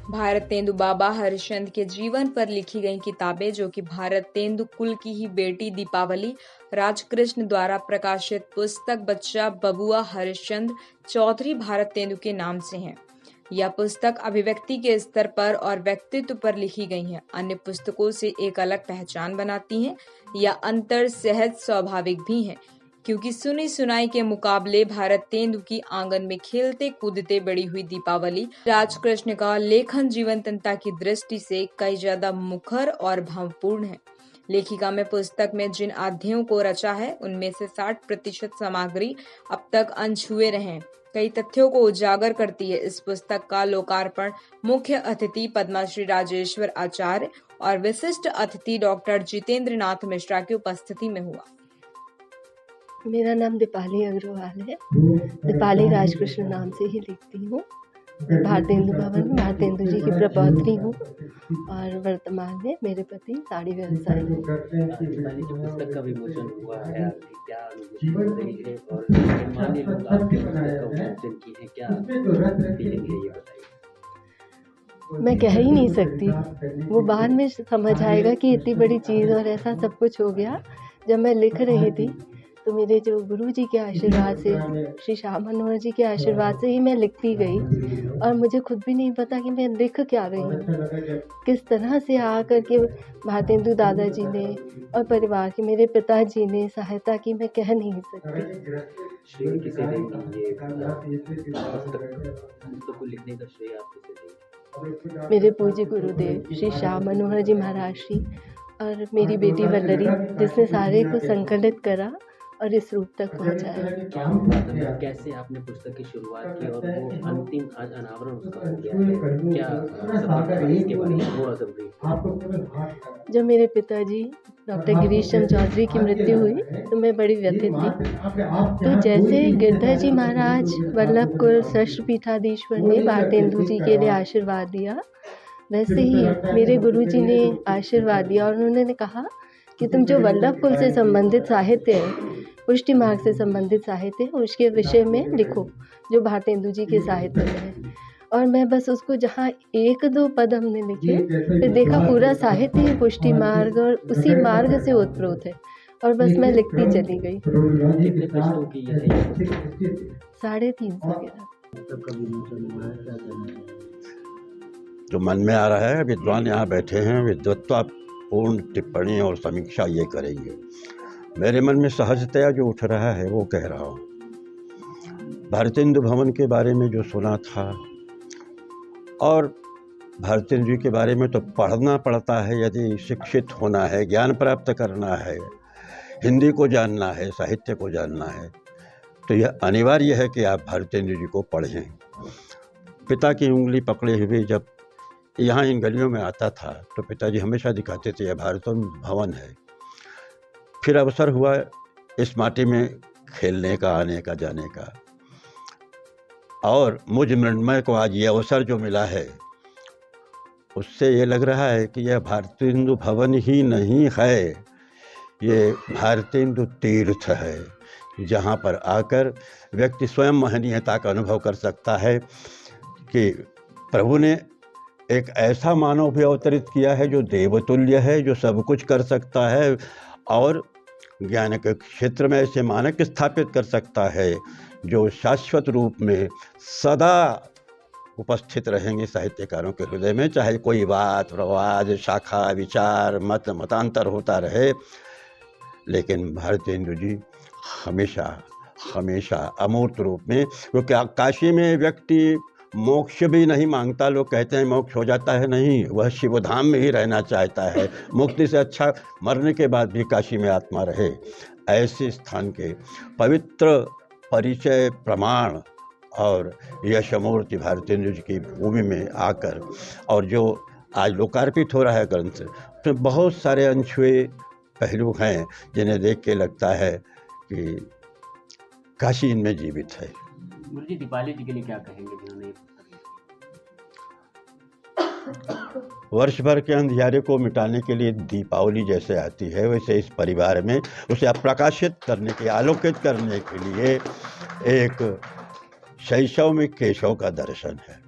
भारत तेंदु बाबा हरिश्चंद्र के जीवन पर लिखी गई किताबें, जो कि भारत तेंदु कुल की ही बेटी दीपावली राजकृष्ण द्वारा प्रकाशित पुस्तक बच्चा बबुआ हरिश्चंद्र चौधरी भारत तेंदु के नाम से है। यह पुस्तक अभिव्यक्ति के स्तर पर और व्यक्तित्व पर लिखी गई है। अन्य पुस्तकों से एक अलग पहचान बनाती हैं। यह अंतर सहज स्वाभाविक भी है, क्योंकि सुनी सुनाई के मुकाबले भारत तेंदु की आंगन में खेलते कूदते बड़ी हुई दीपावली राजकृष्ण का लेखन जीवंतता की दृष्टि से कई ज्यादा मुखर और भावपूर्ण है। लेखिका में पुस्तक में जिन अध्यायों को रचा है, उनमें से 60% सामग्री अब तक अनछुए रहे कई तथ्यों को उजागर करती है। इस पुस्तक का लोकार्पण मुख्य अतिथि पद्मश्री राजेश्वर आचार्य और विशिष्ट अतिथि डॉक्टर जितेंद्र नाथ मिश्रा की उपस्थिति में हुआ। मेरा नाम दीपाली अग्रवाल है। दीपाली राजकृष्ण नाम से ही लिखती हूँ। भारतेंदु भवन भारतेंदु जी की प्रपौत्री हूँ और वर्तमान में मेरे पति साड़ी व्यवसाय है। पुस्तक का विमोचन हुआ है, आपकी क्या अनुभूति है और सामान्य लोग आपके पुस्तक का विमोचन की है, क्या फीलिंग है, ये बताइए। मैं कह ही नहीं सकती, वो बाद में समझ आएगा कि इतनी बड़ी चीज़ और ऐसा सब कुछ हो गया। जब मैं लिख रही थी तो मेरे जो गुरु जी के आशीर्वाद से, श्री श्याम मनोहर जी के आशीर्वाद से ही मैं लिखती गई और मुझे खुद भी नहीं पता कि मैं लिख क्या रही हूँ। किस तरह से आकर के भारतेंदु दादाजी ने और परिवार के मेरे पिताजी ने सहायता की, मैं कह नहीं सकती। श्रेय किसे देंगी ये पुस्तक को लिखने का श्रेय आप किसे देंगी? मेरे पूज्य गुरुदेव श्री श्याम मनोहर जी महाराज जी और मेरी बेटी वल्लरी, जिसने सारे को संकलित करा और इस रूप तक पहुंचाया। कैसे आपने पुस्तक की शुरुआत की और वो अंतिम आज अनावरण उसका हो गया है, क्या सफर इसके बारे में थोड़ा सा ब्रीफ। जब मेरे पिताजी डॉक्टर गिरीश चंद्र चौधरी की मृत्यु हुई तो मैं बड़ी व्यथित थी। तो जैसे गिरधर जी महाराज वल्लभ कुल शस्त्र पीठाधीश्वर ने भारतेंदु जी के लिए आशीर्वाद दिया, वैसे ही मेरे गुरु जी ने आशीर्वाद दिया और उन्होंने कहा कि तुम जो वल्लभ कुल से संबंधित साहित्य है, पुष्टि मार्ग से संबंधित साहित्य है, उसके विषय में लिखो जो भारतेंदु जी के साहित्य में है। और मैं बस उसको जहाँ 1-2 पद हमने लिखे, फिर देखा पूरा साहित्य ही पुष्टि मार्ग और उसी मार्ग से उत्प्रोत है और बस मैं लिखती चली गई। कितने पृष्ठों की ये है? 350 के। जो मन में आ रहा है, विद्वान यहाँ बैठे हैं, विद्वत्तापूर्ण टिप्पणी और समीक्षा ये करेंगे। मेरे मन में सहजतया जो उठ रहा है वो कह रहा हूँ। भारतेंदु भवन के बारे में जो सुना था और भारतेंदु जी के बारे में तो पढ़ना पड़ता है, यदि शिक्षित होना है, ज्ञान प्राप्त करना है, हिंदी को जानना है, साहित्य को जानना है, तो यह अनिवार्य है कि आप भारतेंदु जी को पढ़ें। पिता की उंगली पकड़े हुए जब यहाँ इन गलियों में आता था तो पिताजी हमेशा दिखाते थे यह भारतेंदु भवन है। फिर अवसर हुआ इस माटी में खेलने का, आने का, जाने का, और मुझ मृण्मय को आज ये अवसर जो मिला है उससे ये लग रहा है कि यह भारतेंदु भवन ही नहीं है, ये भारतेंदु तीर्थ है, जहाँ पर आकर व्यक्ति स्वयं महनीयता का अनुभव कर सकता है कि प्रभु ने एक ऐसा मानव भी अवतरित किया है जो देवतुल्य है, जो सब कुछ कर सकता है और ज्ञान के क्षेत्र में ऐसे मानक स्थापित कर सकता है जो शाश्वत रूप में सदा उपस्थित रहेंगे साहित्यकारों के हृदय में, चाहे कोई बात, प्रवाद, शाखा, विचार, मतांतर होता रहे, लेकिन भारतेंदु जी हमेशा हमेशा अमूर्त रूप में। क्योंकि काशी में व्यक्ति मोक्ष भी नहीं मांगता, लोग कहते हैं मोक्ष हो जाता है, नहीं, वह शिवधाम में ही रहना चाहता है। मुक्ति से अच्छा मरने के बाद भी काशी में आत्मा रहे। ऐसे स्थान के पवित्र परिचय, प्रमाण और यशमूर्ति भारतेंदु जी की भूमि में आकर और जो आज लोकार्पित हो रहा है ग्रंथ, तो बहुत सारे अनछुए पहलू हैं जिन्हें देख के लगता है कि काशी इनमें जीवित है। गुरु जी, दीपाली जी के लिए क्या कहेंगे जिन्होंने ये पुस्तक? वर्ष भर के अंधियारे को मिटाने के लिए दीपावली जैसे आती है, वैसे इस परिवार में उसे प्रकाशित करने के, आलोकित करने के लिए एक शैशव में केशव का दर्शन है।